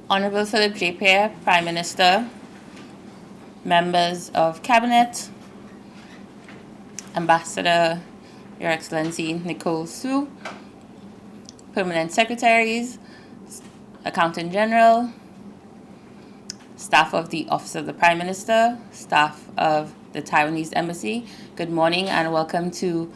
Honorable Philip J. Pierre, Prime Minister, members of Cabinet, Ambassador, Your Excellency Nicole Su, Permanent Secretaries, Accountant General, staff of the Office of the Prime Minister, staff of the Taiwanese Embassy, good morning and welcome to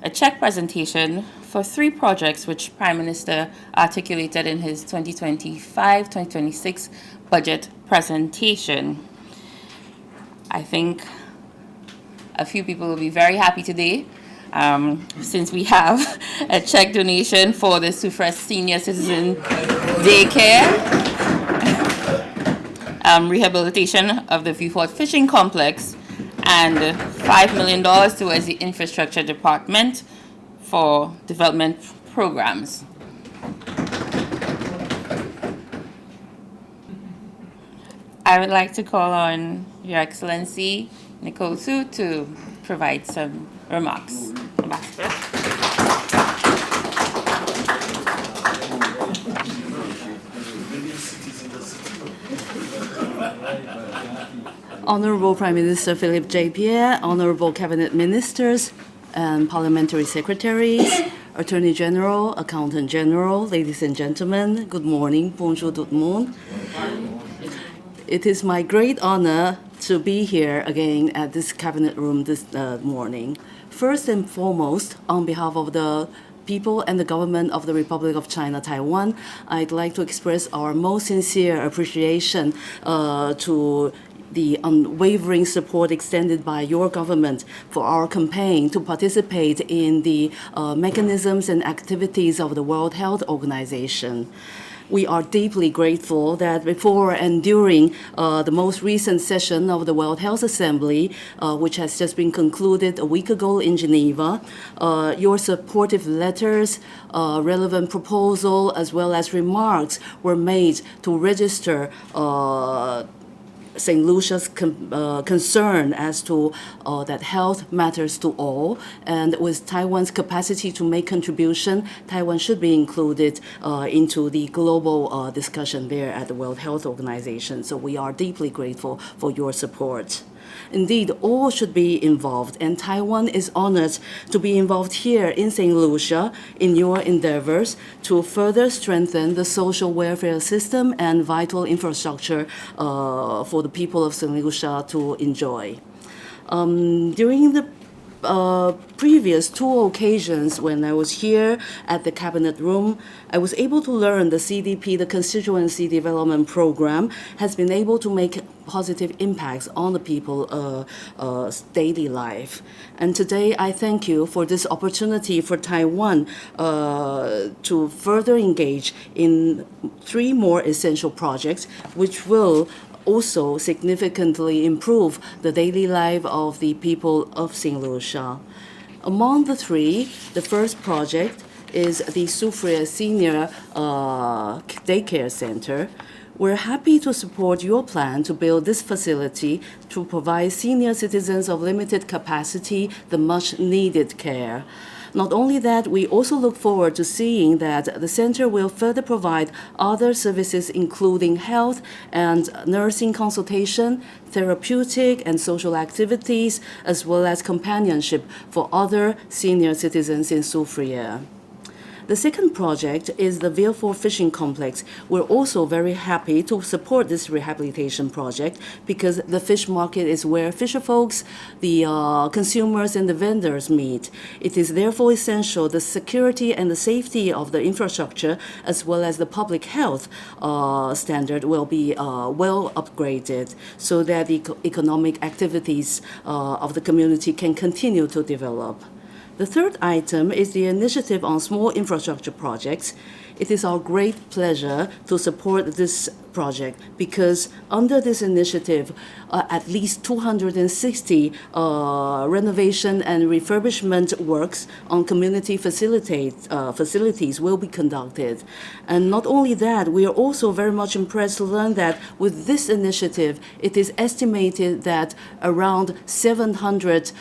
a check presentation for 3 projects which Prime Minister articulated in his 2025-2026 budget presentation. I think a few people will be very happy today since we have a check donation for the Sufra Senior Citizen Daycare, rehabilitation of the Viewport Fishing Complex, and $5 million towards the Infrastructure Department for development programs. I would like to call on Your Excellency Nicole Su to provide some remarks. Ambassador. Honorable Prime Minister Philip J. Pierre, Honorable Cabinet Ministers and Parliamentary Secretaries, Attorney General, Accountant General, ladies and gentlemen, good morning, bonjour tout le monde. It is my great honor to be here again at this Cabinet room this morning. First and foremost, on behalf of the people and the government of the Republic of China, Taiwan, I'd like to express our most sincere appreciation to the unwavering support extended by your government for our campaign to participate in the mechanisms and activities of the World Health Organization. We are deeply grateful that before and during the most recent session of the World Health Assembly, which has just been concluded a week ago in Geneva, your supportive letters, relevant proposal, as well as remarks were made to register St. Lucia's concern as to that health matters to all, and with Taiwan's capacity to make contribution, Taiwan should be included into the global discussion there at the World Health Organization. So we are deeply grateful for your support. Indeed, all should be involved, and Taiwan is honored to be involved here in St. Lucia in your endeavors to further strengthen the social welfare system and vital infrastructure for the people of St. Lucia to enjoy. During the previous 2 occasions when I was here at the Cabinet Room, I was able to learn the CDP, the Constituency Development Program, has been able to make positive impacts on the people's daily life. And today I thank you for this opportunity for Taiwan to further engage in 3 more essential projects which will also significantly improve the daily life of the people of St. Lucia. Among the 3, the first project is the Sufra Senior Daycare Center. We're happy to support your plan to build this facility to provide senior citizens of limited capacity the much needed care. Not only that, we also look forward to seeing that the center will further provide other services including health and nursing consultation, therapeutic and social activities, as well as companionship for other senior citizens in Sufria. The second project is the Viewport Fishing Complex. We're also very happy to support this rehabilitation project because the fish market is where fisherfolks, the consumers, and the vendors meet. It is therefore essential the security and the safety of the infrastructure as well as the public health standard will be well upgraded so that the economic activities of the community can continue to develop. The third item is the initiative on small infrastructure projects. It is our great pleasure to support this project because under this initiative, at least 260 renovation and refurbishment works on community facilities will be conducted. And not only that, we are also very much impressed to learn that with this initiative, it is estimated that around 700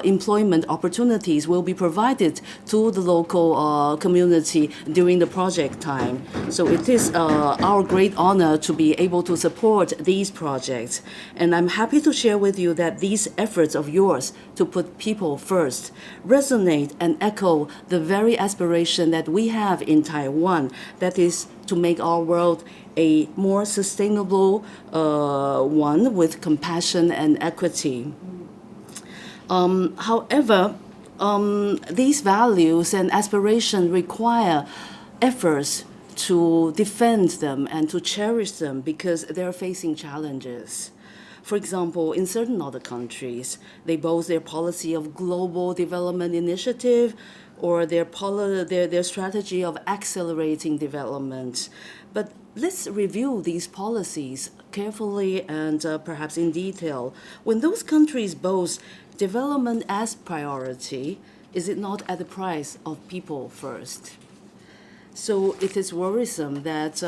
employment opportunities will be provided to the local community during the project project time. So it is our great honor to be able to support these projects. And I'm happy to share with you that these efforts of yours to put people first resonate and echo the very aspiration that we have in Taiwan, that is to make our world a more sustainable one with compassion and equity. However, these values and aspirations require efforts to defend them and to cherish them because they're facing challenges. For example, in certain other countries, they boast their policy of global development initiative or their strategy of accelerating development. But let's review these policies carefully and perhaps in detail. When those countries boast development as priority, is it not at the price of people first? So it is worrisome that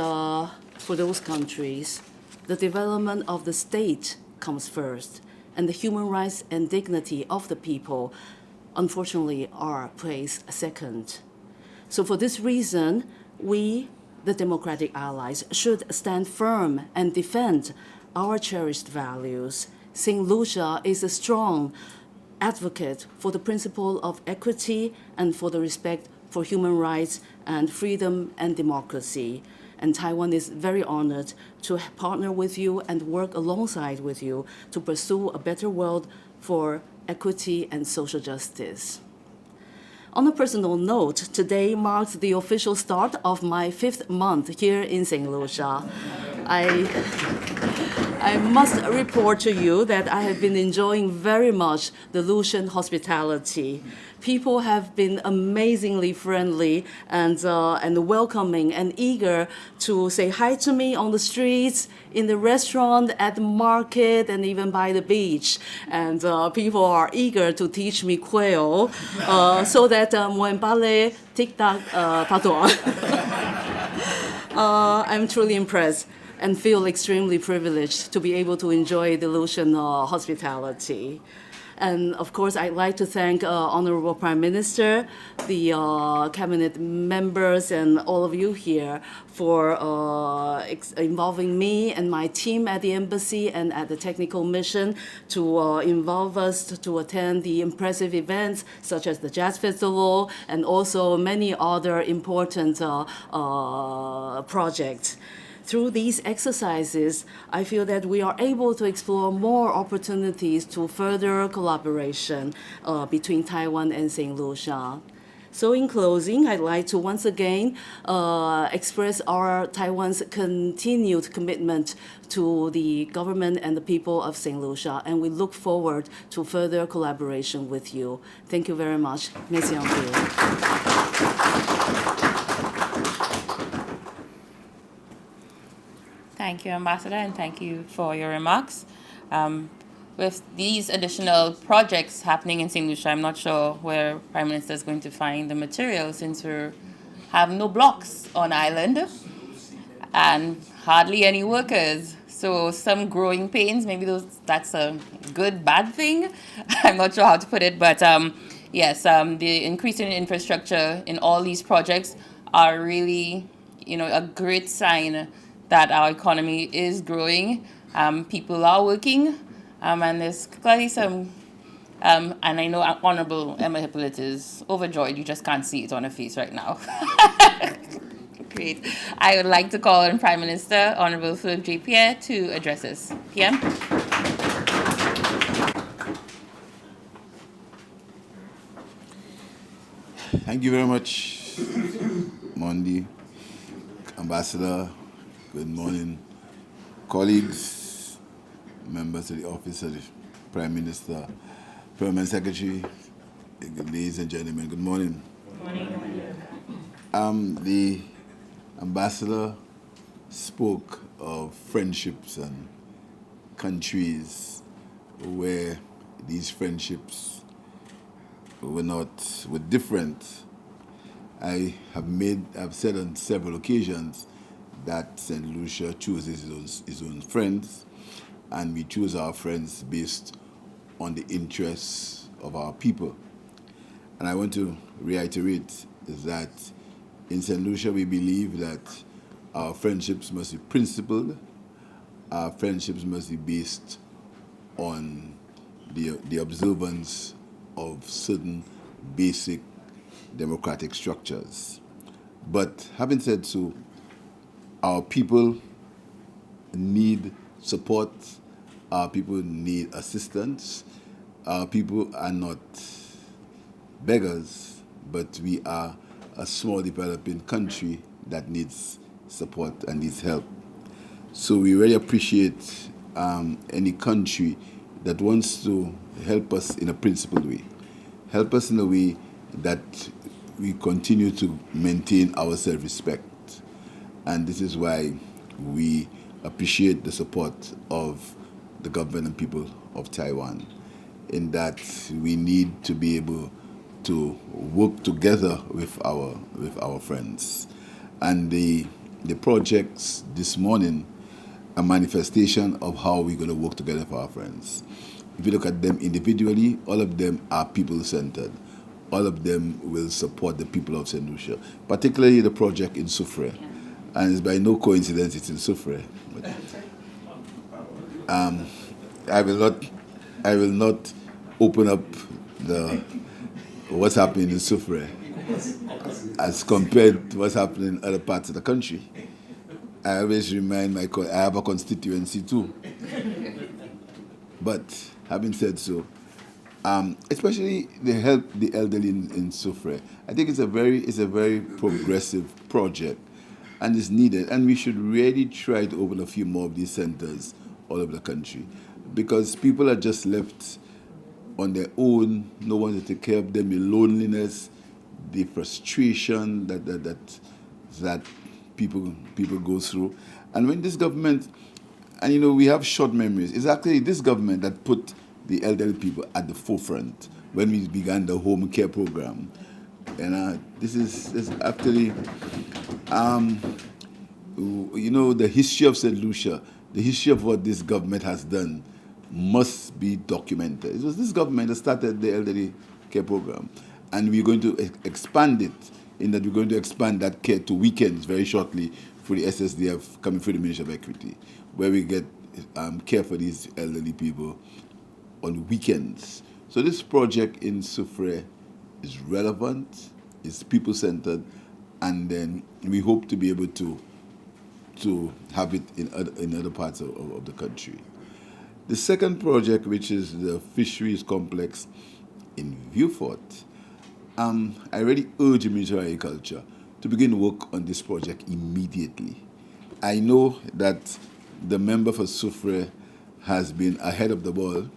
for those countries, the development of the state comes first, and the human rights and dignity of the people, unfortunately, are placed second. So for this reason, we, the democratic allies, should stand firm and defend our cherished values. St. Lucia is a strong advocate for the principle of equity and for the respect for human rights and freedom and democracy. And Taiwan is very honored to partner with you and work alongside with you to pursue a better world for equity and social justice. On a personal note, today marks the official start of my 5th month here in St. Lucia. I must report to you that I have been enjoying very much the Lucian hospitality. People have been amazingly friendly and welcoming and eager to say hi to me on the streets, in the restaurant, at the market, and even by the beach. And people are eager to teach me Creole so that when parle tic-tac patois. I'm truly impressed and feel extremely privileged to be able to enjoy the Lucian hospitality. And of course, I'd like to thank Honorable Prime Minister, the cabinet members, and all of you here for involving me and my team at the embassy and at the technical mission to involve us to attend the impressive events such as the Jazz Festival and also many other important projects. Through these exercises, I feel that we are able to explore more opportunities to further collaboration between Taiwan and St. Lucia. So in closing, I'd like to once again express our Taiwan's continued commitment to the government and the people of St. Lucia, and we look forward to further collaboration with you. Thank you very much. Merci un peu. Thank you, Ambassador, and thank you for your remarks. With these additional projects happening in St. Lucia, I'm not sure where Prime Minister is going to find the material since we have no blocks on island and hardly any workers. So some growing pains, maybe that's a good, bad thing. I'm not sure how to put it, but yes, the increase in infrastructure in all these projects are really, a great sign that our economy is growing. People are working, and there's clearly some, and I know Honorable Emma Hippolyte is overjoyed. You just can't see it on her face right now. Great. I would like to call on Prime Minister, Honorable Philip J. Pierre, to address us. PM. Thank you very much, Mondi, Ambassador. Good morning, colleagues, members of the Office of the Prime Minister, Permanent Secretary, ladies and gentlemen, good morning. Good morning. The Ambassador spoke of friendships and countries where these friendships were different. I've said on several occasions that St. Lucia chooses his own friends, and we choose our friends based on the interests of our people. And I want to reiterate that In St. Lucia, we believe that our friendships must be principled. Our friendships must be based on the observance of certain basic democratic structures. But having said so, our people need support, our people need assistance, our people are not beggars, but we are a small developing country that needs support and needs help. So we really appreciate any country that wants to help us in a principled way, help us in a way that we continue to maintain our self-respect. And this is why we appreciate the support of the government and people of Taiwan, in that we need to be able to work together with our friends. And the projects this morning, a manifestation of how we're going to work together for our friends. If you look at them individually, all of them are people-centered. All of them will support the people of St. Lucia, particularly the project in Soufrière. And it's by no coincidence it's in Soufrière. I will not open up what's happening in Soufrière as compared to what's happening in other parts of the country. I always remind I have a constituency too. But having said so, especially the help the elderly in Soufrière, I think it's a very progressive project, and it's needed. And we should really try to open a few more of these centers all over the country, because people are just left on their own. No one to take care of them. The loneliness, the frustration that people go through. And when this government, and we have short memories, it's actually this government that put the elderly people at the forefront when we began the home care program. And this is actually, the history of St. Lucia, the history of what this government has done must be documented. It was this government that started the elderly care program, and we're going to expand it, in that we're going to expand that care to weekends very shortly for the SSDF coming through the Ministry of Equity, where we get care for these elderly people on weekends. So this project in Soufrière is relevant, it's people-centered, and then we hope to be able to have it in other parts of the country. The second project, which is the fisheries complex in Vieux-Fort, I really urge the Ministry of Agriculture to begin work on this project immediately. I know that the member for Soufrière has been ahead of the ball.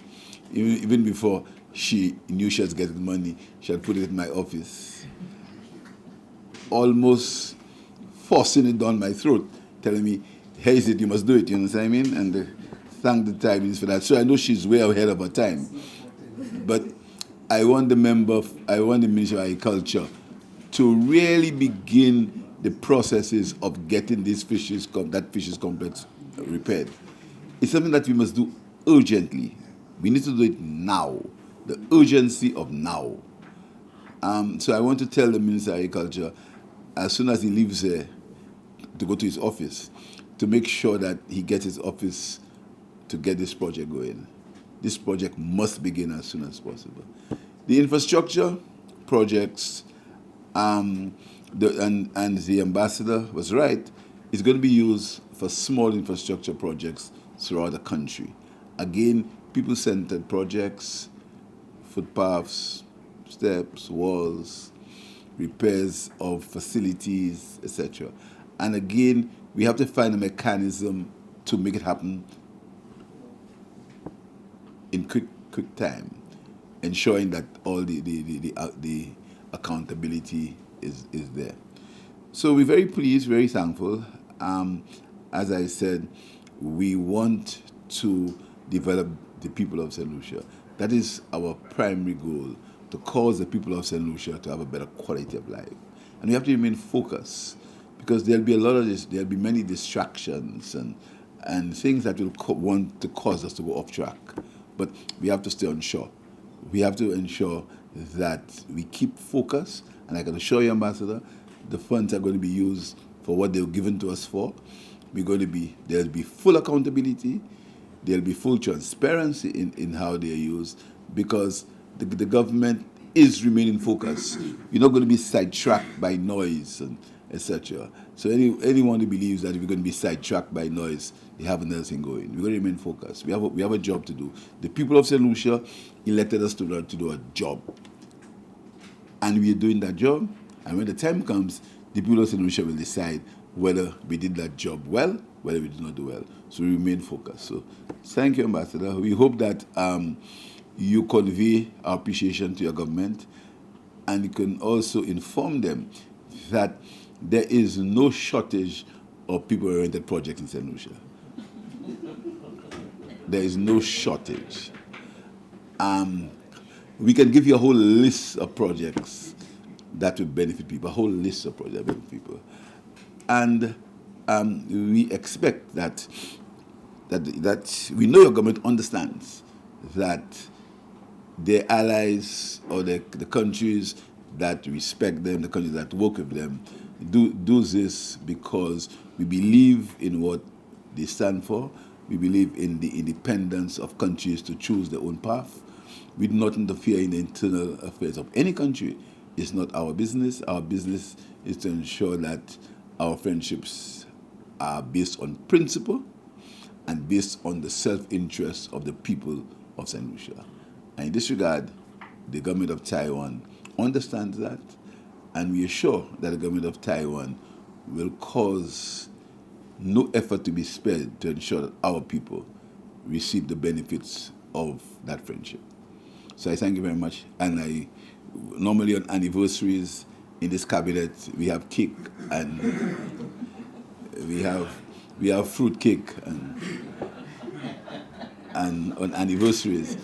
Even before she knew she was getting money, she had put it in my office, almost forcing it down my throat, telling me, here is it, you must do it, you know what I mean? And thank the Taiwanese for that. So I know she's way ahead of her time. But I want the Ministry of Agriculture to really begin the processes of getting that fisheries complex repaired. It's something that we must do urgently. We need to do it now, the urgency of now. So I want to tell the Minister of Agriculture, as soon as he leaves there, to go to his office, to make sure that he gets his office to get this project going. This project must begin as soon as possible. The infrastructure projects, and the ambassador was right, is going to be used for small infrastructure projects throughout the country. Again, people-centered projects, footpaths, steps, walls, repairs of facilities, etc. And again, we have to find a mechanism to make it happen in quick time, ensuring that all the accountability is there. So we're very pleased, very thankful. As I said, we want to develop the people of St. Lucia. That is our primary goal, to cause the people of St. Lucia to have a better quality of life. And we have to remain focused, because there'll be there'll be many distractions and things that will want to cause us to go off track. But we have to stay on shore. We have to ensure that we keep focus, and I can assure you, Ambassador, the funds are going to be used for what they were given to us for. There'll be full accountability, there'll be full transparency in how they are used, because the government is remaining focused. You're not going to be sidetracked by noise and etc. So anyone who believes that if we're going to be sidetracked by noise, they have another thing going. We're going to remain focused. We have a job to do. The people of St. Lucia elected us to do a job. And we are doing that job. And when the time comes, the people of St. Lucia will decide whether we did that job well, whether we did not do well. So we remain focused. So thank you, Ambassador. We hope that you convey our appreciation to your government, and you can also inform them that there is no shortage of people-oriented projects in St. Lucia. There is no shortage. We can give you a whole list of projects that will benefit people, a whole list of projects that will benefit people. And we expect that we know your government understands that their allies or the countries that respect them, the countries that work with them, do this because we believe in what they stand for. We believe in the independence of countries to choose their own path. We do not interfere in the internal affairs of any country. It's not our business. Our business is to ensure that our friendships are based on principle and based on the self-interest of the people of St. Lucia. And in this regard, the government of Taiwan understands that, and we are sure that the government of Taiwan will cause no effort to be spared to ensure that our people receive the benefits of that friendship. So I thank you very much. And normally on anniversaries in this cabinet, we have cake and we have fruit cake and on anniversaries.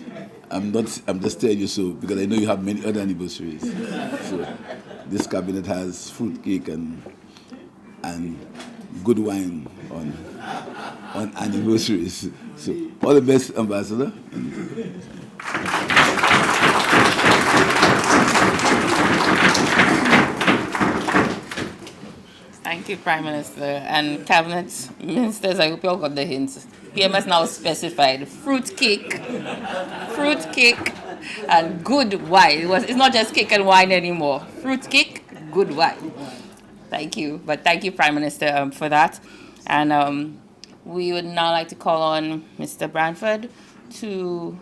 I'm just telling you so because I know you have many other anniversaries. So this cabinet has fruit cake and good wine on anniversaries. So all the best, Ambassador. Thank you, Prime Minister. And Cabinet Ministers, I hope you all got the hints. PMS now specified fruit cake, and good wine. It's not just cake and wine anymore. Fruit cake, good wine. Thank you. But thank you, Prime Minister, for that. And we would now like to call on Mr. Branford to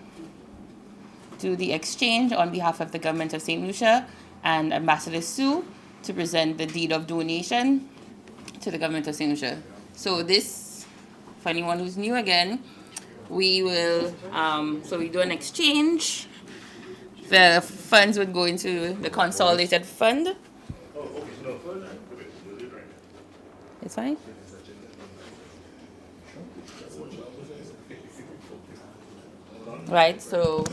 do the exchange on behalf of the government of St. Lucia, and Ambassador Su to present the deed of donation to the government of St. Lucia. So this, for anyone who's new again, we will, so we do an exchange. The funds would go into the consolidated fund. It's fine? Right, so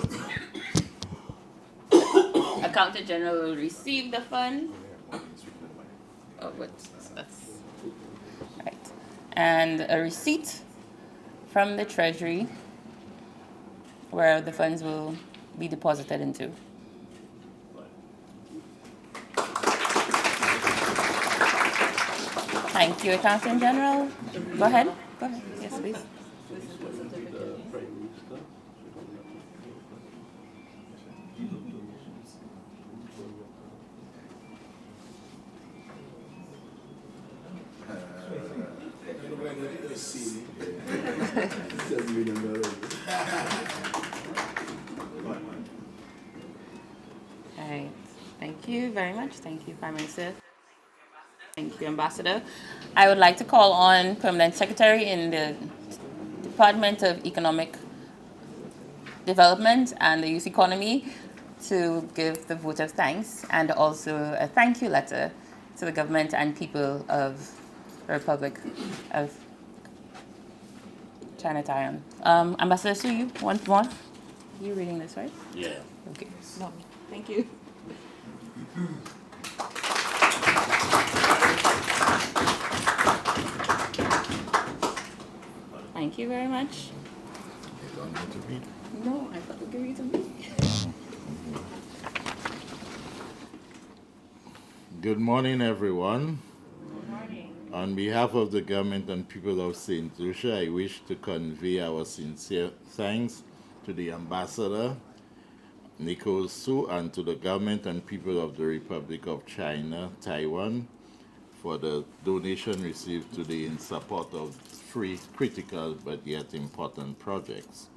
Accountant General will receive the fund. Oh, that's right. And a receipt from the Treasury where the funds will be deposited into. Thank you, Accountant General. Go ahead. Yes, please. All right. Thank you very much. Thank you, Prime Minister. Thank you, Ambassador. I would like to call on Permanent Secretary in the Department of Economic Development and the Youth Economy to give the vote of thanks and also a thank you letter to the government and people of the Republic of China, Taiwan. Ambassador Su, you want more? You reading this, right? Yeah. Okay. No, thank you. Thank you very much. No, I thought we'd give you to me. Good morning, everyone. On behalf of the government and people of St. Lucia, I wish to convey our sincere thanks to the Ambassador, Nicole Su, and to the government and people of the Republic of China, Taiwan, for the donation received today in support of three critical but yet important projects.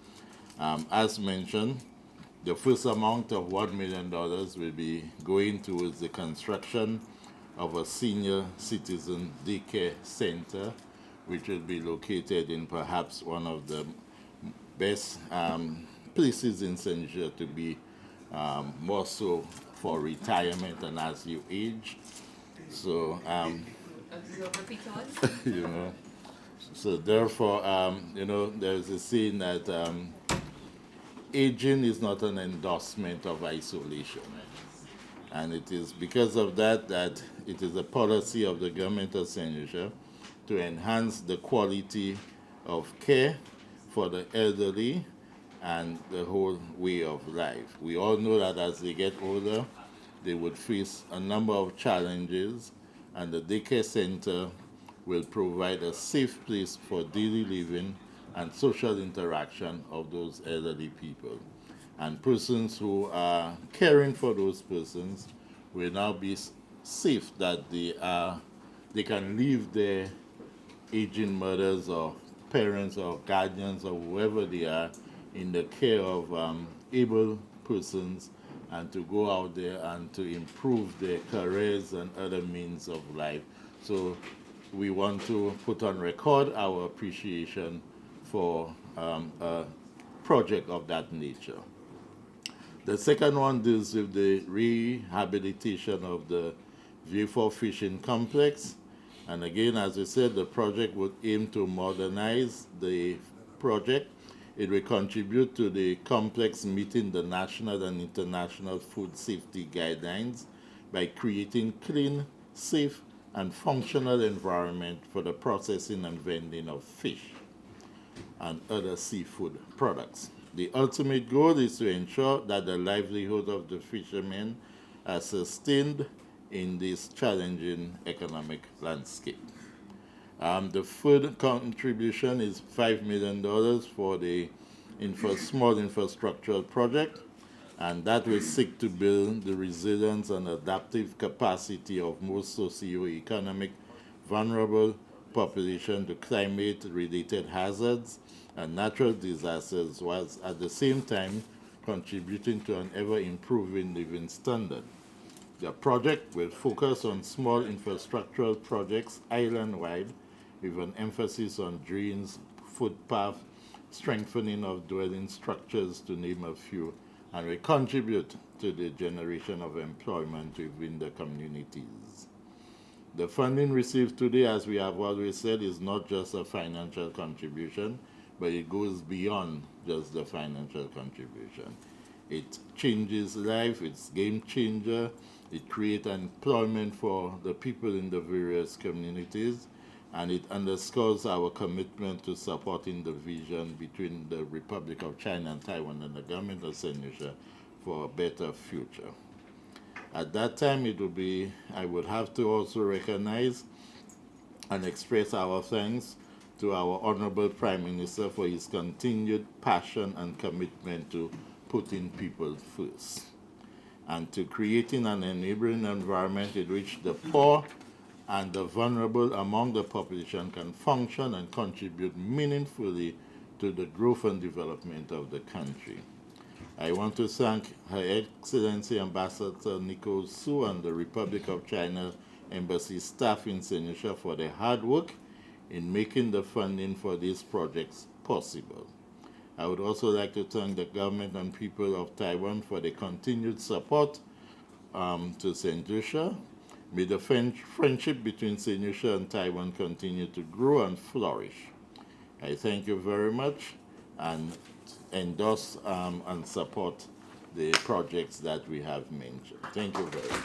As mentioned, the first amount of $1 million will be going towards the construction of a senior citizen daycare center, which will be located in perhaps one of the best places in St. Lucia to be, more so for retirement and as you age. So, you know, so therefore, there's a saying that aging is not an endorsement of isolation. And it is because of that that it is a policy of the government of St. Lucia to enhance the quality of care for the elderly and the whole way of life. We all know that as they get older, they would face a number of challenges, and the daycare center will provide a safe place for daily living and social interaction of those elderly people. And persons who are caring for those persons will now be safe that they can leave their aging mothers or parents or guardians or whoever they are in the care of able persons, and to go out there and to improve their careers and other means of life. So we want to put on record our appreciation for a project of that nature. The second one deals with the rehabilitation of the Vieux Fishing Complex. And again, as I said, the project would aim to modernize the project. It will contribute to the complex meeting the national and international food safety guidelines by creating clean, safe, and functional environment for the processing and vending of fish and other seafood products. The ultimate goal is to ensure that the livelihood of the fishermen are sustained in this challenging economic landscape. The third contribution is $5 million for the small infrastructural project, and that will seek to build the resilience and adaptive capacity of most socio-economic vulnerable population to climate-related hazards and natural disasters, whilst at the same time contributing to an ever-improving living standard. The project will focus on small infrastructural projects island-wide, with an emphasis on drains, footpath, strengthening of dwelling structures, to name a few, and will contribute to the generation of employment within the communities. The funding received today, as we have always said, is not just a financial contribution, but it goes beyond just the financial contribution. It changes life, it's game changer, it creates employment for the people in the various communities, and it underscores our commitment to supporting the vision between the Republic of China and Taiwan and the government of St. Lucia for a better future. At that time, I would have to also recognize and express our thanks to our Honorable Prime Minister for his continued passion and commitment to putting people first, and to creating an enabling environment in which the poor and the vulnerable among the population can function and contribute meaningfully to the growth and development of the country. I want to thank Her Excellency Ambassador Nicole Su and the Republic of China Embassy staff in St. Lucia for their hard work in making the funding for these projects possible. I would also like to thank the government and people of Taiwan for their continued support to St. Lucia. May the friendship between St. Lucia and Taiwan continue to grow and flourish. I thank you very much and endorse and support the projects that we have mentioned. Thank you very much.